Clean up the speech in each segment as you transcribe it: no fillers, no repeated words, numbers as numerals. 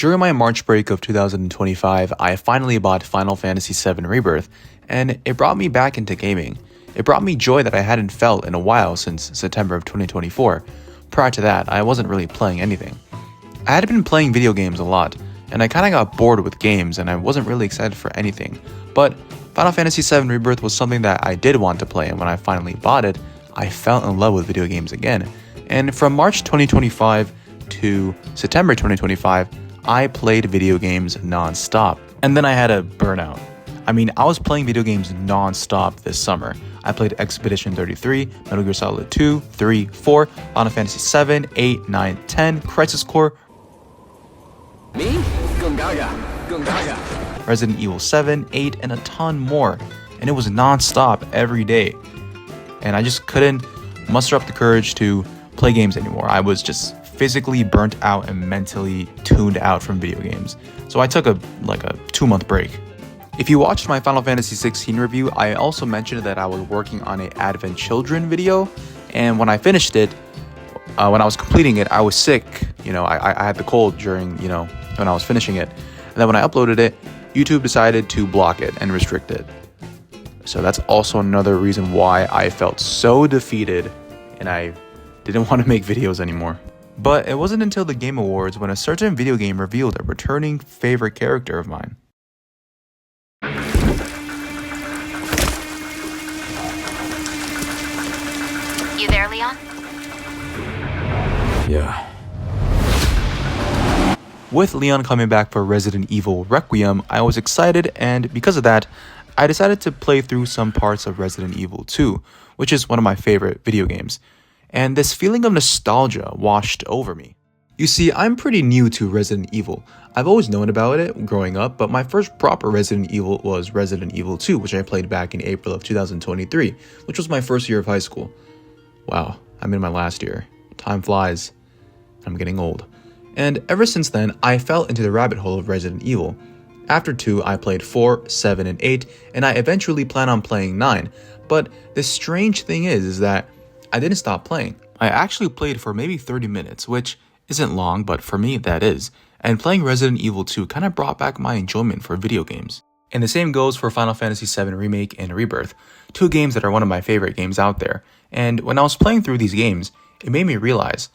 During my March break of 2025, I finally bought Final Fantasy VII Rebirth, and it brought me back into gaming. It brought me joy that I hadn't felt in a while since September of 2024. Prior to that, I wasn't really playing anything. I had been playing video games a lot, and I kinda got bored with games and I wasn't really excited for anything. But Final Fantasy VII Rebirth was something that I did want to play, and when I finally bought it, I fell in love with video games again. And from March 2025 to September 2025, I played video games non-stop. And then I had a burnout. I was playing video games non-stop this summer. I played Expedition 33, Metal Gear Solid 2, 3, 4, Final Fantasy 7, 8, 9, 10, Crisis Core, Me? Gungaga. Resident Evil 7, 8, and a ton more. And it was non-stop every day. And I just couldn't muster up the courage to play games anymore. I was just physically burnt out and mentally tuned out from video games. So I took a 2-month break. If you watched my Final Fantasy XVI review, I also mentioned that I was working on an Advent Children video, and when I finished it, when I was completing it, I was sick. I had the cold during, when I was finishing it. And then when I uploaded it, YouTube decided to block it and restrict it. So that's also another reason why I felt so defeated and I didn't want to make videos anymore. But it wasn't until the Game Awards when a certain video game revealed a returning favorite character of mine. You there, Leon? Yeah. With Leon coming back for Resident Evil Requiem, I was excited, and because of that, I decided to play through some parts of Resident Evil 2, which is one of my favorite video games. And this feeling of nostalgia washed over me. You see, I'm pretty new to Resident Evil. I've always known about it growing up, but my first proper Resident Evil was Resident Evil 2, which I played back in April of 2023, which was my first year of high school. Wow, I'm in my last year. Time flies. I'm getting old. And ever since then, I fell into the rabbit hole of Resident Evil. After 2, I played 4, 7, and 8, and I eventually plan on playing 9. But the strange thing is that I didn't stop playing. I actually played for maybe 30 minutes, which isn't long, but for me that is. And playing Resident Evil 2 kind of brought back my enjoyment for video games. And the same goes for Final Fantasy VII Remake and Rebirth, 2 games that are one of my favorite games out there. And when I was playing through these games, it made me realize,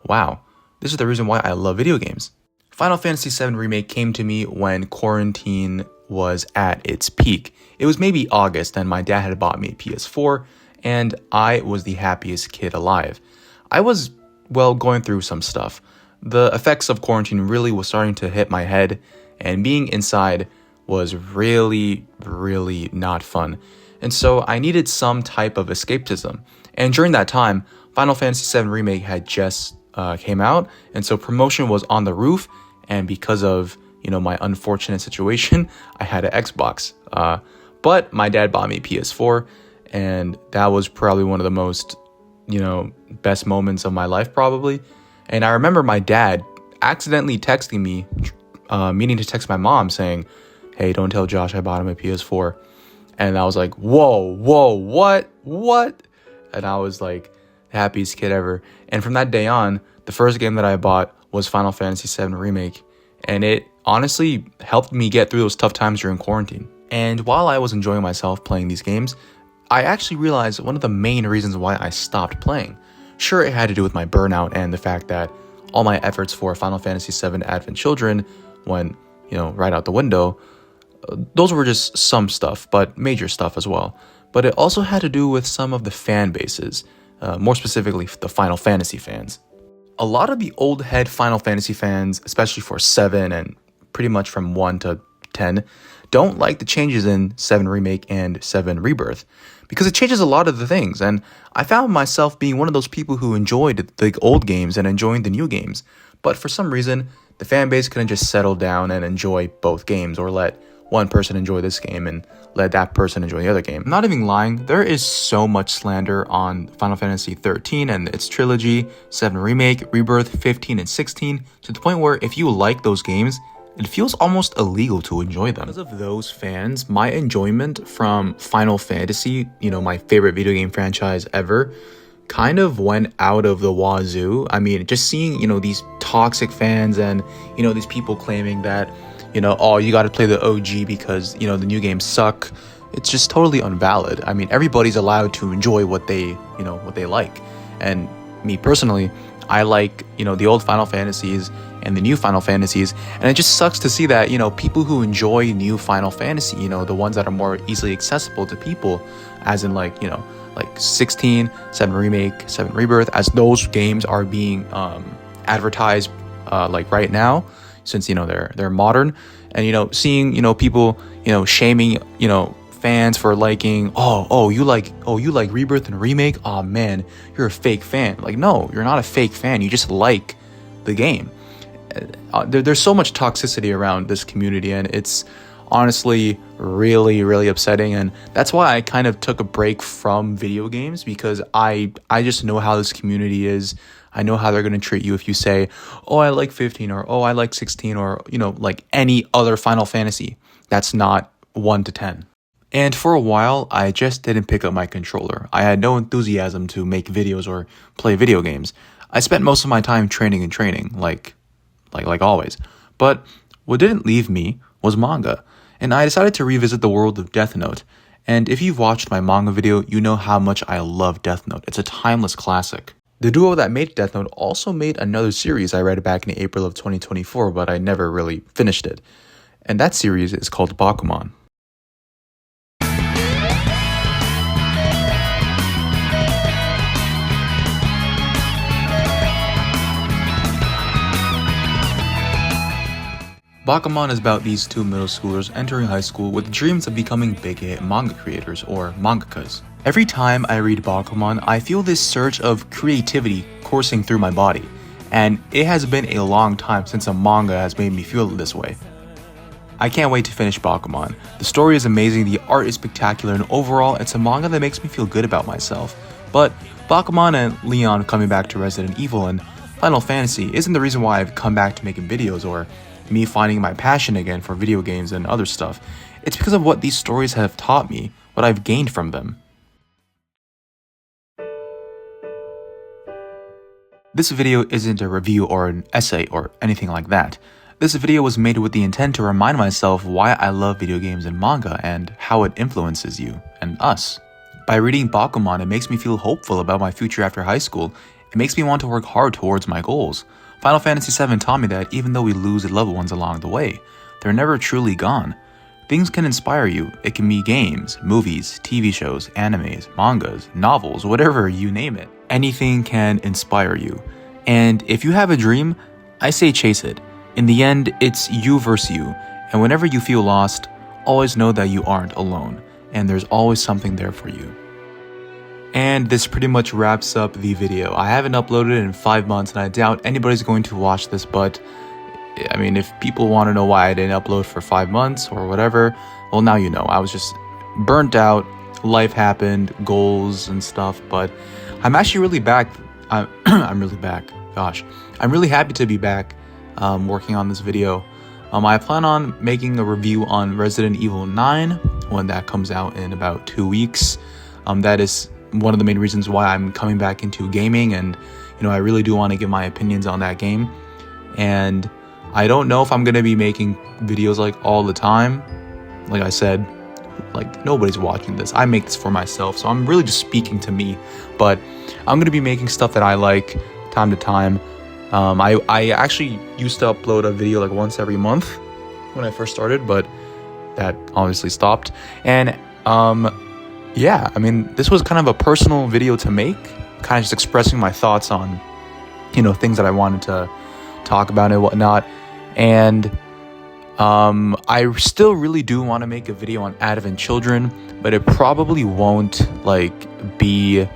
wow, this is the reason why I love video games. Final Fantasy VII Remake came to me when quarantine was at its peak. It was maybe August and my dad had bought me a PS4 and I was the happiest kid alive. I was, going through some stuff. The effects of quarantine really was starting to hit my head and being inside was really, really not fun. And so I needed some type of escapism. And during that time, Final Fantasy VII Remake had just came out, and so promotion was on the roof, and because of my unfortunate situation, I had an Xbox. But my dad bought me PS4, and that was probably one of the most best moments of my life probably. And I remember my dad accidentally texting me, meaning to text my mom saying, "Hey, don't tell Josh I bought him a PS4." And I was like, whoa, what? And I was like, the happiest kid ever. And from that day on, the first game that I bought was Final Fantasy VII Remake. And it honestly helped me get through those tough times during quarantine. And while I was enjoying myself playing these games, I actually realized one of the main reasons why I stopped playing. Sure, it had to do with my burnout and the fact that all my efforts for Final Fantasy VII Advent Children went, right out the window. Those were just some stuff, but major stuff as well. But it also had to do with some of the fan bases, more specifically the Final Fantasy fans. A lot of the old head Final Fantasy fans, especially for 7 and pretty much from 1 to 10, don't like the changes in 7 Remake and 7 Rebirth because it changes a lot of the things. And I found myself being one of those people who enjoyed the old games and enjoying the new games. But for some reason, the fan base couldn't just settle down and enjoy both games or let one person enjoy this game and let that person enjoy the other game. I'm not even lying, there is so much slander on Final Fantasy XIII and its trilogy, 7 Remake, Rebirth, 15, and 16, to the point where if you like those games, it feels almost illegal to enjoy them. Because of those fans, my enjoyment from Final Fantasy, my favorite video game franchise ever, kind of went out of the wazoo. I mean, just seeing, these toxic fans and, these people claiming that, oh, you got to play the OG because, the new games suck. It's just totally invalid. I mean, everybody's allowed to enjoy what they like. And me personally, I like, the old Final Fantasies and the new Final Fantasies. And it just sucks to see that, people who enjoy new Final Fantasy, the ones that are more easily accessible to people, as in like 16, 7 Remake, 7 Rebirth, as those games are being advertised like right now, since they're modern, and seeing people shaming fans for liking you like Rebirth and Remake, oh man, you're a fake fan. Like, no, you're not a fake fan, you just like the game. There's so much toxicity around this community, and it's honestly really, really upsetting. And that's why I kind of took a break from video games, because I just know how this community is. I know how they're going to treat you if you say, oh, I like 15, or oh, I like 16, or like any other Final Fantasy that's not 1 to 10. And for a while, I just didn't pick up my controller. I had no enthusiasm to make videos or play video games. I spent most of my time training, like always. But what didn't leave me was manga, and I decided to revisit the world of Death Note. And if you've watched my manga video, you know how much I love Death Note. It's a timeless classic. The duo that made Death Note also made another series I read back in April of 2024, but I never really finished it. And that series is called Bakuman. Bakuman is about these two middle schoolers entering high school with dreams of becoming big-hit manga creators, or mangakas. Every time I read Bakuman, I feel this surge of creativity coursing through my body, and it has been a long time since a manga has made me feel this way. I can't wait to finish Bakuman. The story is amazing, the art is spectacular, and overall, it's a manga that makes me feel good about myself. But Bakuman and Leon coming back to Resident Evil and Final Fantasy isn't the reason why I've come back to making videos, or me finding my passion again for video games and other stuff. It's because of what these stories have taught me, what I've gained from them. This video isn't a review or an essay or anything like that. This video was made with the intent to remind myself why I love video games and manga and how it influences you and us. By reading Bakuman, it makes me feel hopeful about my future after high school. It makes me want to work hard towards my goals. Final Fantasy VII taught me that even though we lose loved ones along the way, they're never truly gone. Things can inspire you. It can be games, movies, TV shows, animes, mangas, novels, whatever, you name it. Anything can inspire you. And if you have a dream, I say chase it. In the end, it's you versus you. And whenever you feel lost, always know that you aren't alone. And there's always something there for you. And this pretty much wraps up the video. I haven't uploaded in 5 months, and I doubt anybody's going to watch this, but I mean, if people want to know why I didn't upload for 5 months or whatever, well, now you know. I was just burnt out, life happened, goals and stuff, but I'm actually really back. I'm really back. Gosh, I'm really happy to be back working on this video. I plan on making a review on Resident Evil 9 when that comes out in about 2 weeks. That is one of the main reasons why I'm coming back into gaming, and I really do want to give my opinions on that game. And I don't know if I'm gonna be making videos like all the time. Like I said, like nobody's watching this. I make this for myself, so I'm really just speaking to me. But I'm gonna be making stuff that I like time to time. I actually used to upload a video like once every month when I first started, but that obviously stopped. And yeah, I mean, this was kind of a personal video to make, kind of just expressing my thoughts on, things that I wanted to talk about and whatnot. And I still really do want to make a video on Advent Children, but it probably won't be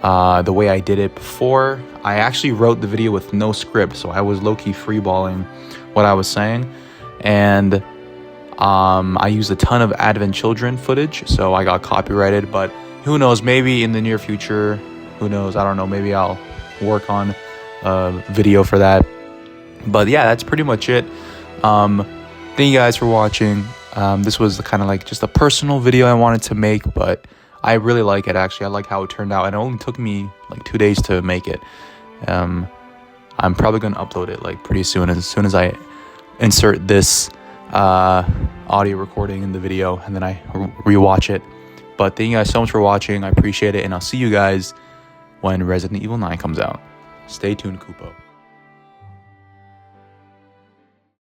the way I did it before. I actually wrote the video with no script, so I was low-key freeballing what I was saying. And I used a ton of Advent Children footage, so I got copyrighted, but who knows, maybe in the near future, who knows, I don't know, maybe I'll work on a video for that. But yeah, that's pretty much it. Thank you guys for watching. This was kind of like just a personal video I wanted to make, but I really like it, actually. I like how it turned out. And it only took me like 2 days to make it. I'm probably going to upload it like pretty soon as I insert this audio recording in the video, and then I rewatch it. But thank you guys so much for watching. I appreciate it, and I'll see you guys when Resident Evil 9 comes out. Stay tuned, Kupo.